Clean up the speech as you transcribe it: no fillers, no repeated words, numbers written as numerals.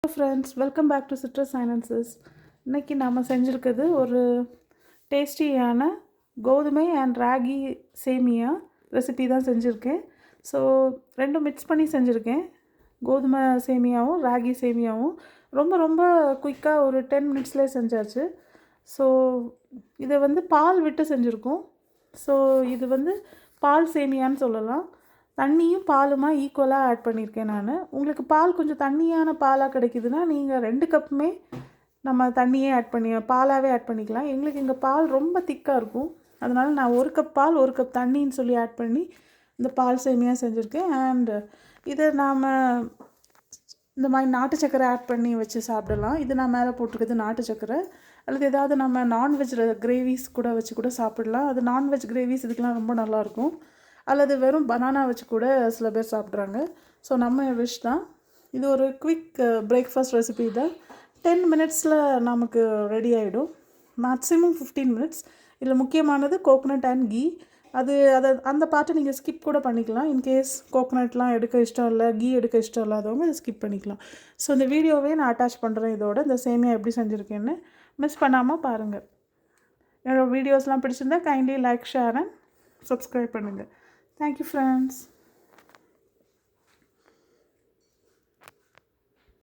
Hello friends, welcome back to Citrus Finances. இன்னைக்கு நாம செஞ்சிருக்கிறது ஒரு டேஸ்டியான கோதுமை அண்ட் ராகி சேமியா ரெசிபி தான் செஞ்சுருக்கேன். ஸோ ரெண்டும் மிக்ஸ் பண்ணி செஞ்சுருக்கேன். கோதுமை சேமியாவும் ராகி சேமியாவும் ரொம்ப ரொம்ப குயிக்காக ஒரு 10 மினிட்ஸ்லேயே செஞ்சாச்சு. ஸோ இதை வந்து பால் விட்டு செஞ்சுருக்கோம். ஸோ இது வந்து பால் சேமியான்னு சொல்லலாம். தண்ணியும் பாலுமா ஈக்குவலாக ஆட் பண்ணியிருக்கேன் நான். உங்களுக்கு பால் கொஞ்சம் தண்ணியான பாலாக கிடைக்குதுன்னா நீங்கள் 2 கப்புமே நம்ம தண்ணியே பாலாகவே ஆட் பண்ணிக்கலாம். எங்களுக்கு இங்கே பால் ரொம்ப திக்காக இருக்கும். அதனால் நான் 1 கப் பால் 1 கப் தண்ணின்னு சொல்லி ஆட் பண்ணி இந்த பால் சேமியா செஞ்சுருக்கேன். அண்ட் இதை நாம் இந்த மாதிரி நாட்டு சக்கரை ஆட் பண்ணி வச்சு சாப்பிடலாம். இது நான் மேலே போட்டிருக்கிறது நாட்டு சக்கரை. அல்லது ஏதாவது நம்ம நான்வெஜ் கிரேவிஸ் கூட வச்சு கூட சாப்பிடலாம். அது நான்வெஜ் கிரேவிஸ் இதுக்கெலாம் ரொம்ப நல்லாயிருக்கும். அல்லது வெறும் பனானா வச்சு கூட சில பேர் சாப்பிட்றாங்க. ஸோ நம்ம விஷ் தான். இது ஒரு குவிக் பிரேக்ஃபாஸ்ட் ரெசிபி தான். 10 மினிட்ஸில் நமக்கு ரெடி ஆகிடும். Maximum 15 minutes. இதில் முக்கியமானது கோகோனட் அண்ட் கீ. அந்த பாட்டை நீங்கள் ஸ்கிப் கூட பண்ணிக்கலாம். இன்கேஸ் கோகோனட்லாம் எடுக்க இஷ்டம் இல்லை, கீ எடுக்க இஷ்டம் இல்லாதவங்க இதை ஸ்கிப் பண்ணிக்கலாம். ஸோ இந்த வீடியோவே நான் அட்டாச் பண்ணுறேன். இந்த சேமியா எப்படி செஞ்சுருக்கேன்னு மிஸ் பண்ணாமல் பாருங்கள். என்னோடய வீடியோஸ்லாம் பிடிச்சிருந்தா kindly like, share and subscribe பண்ணுங்கள். Thank you friends.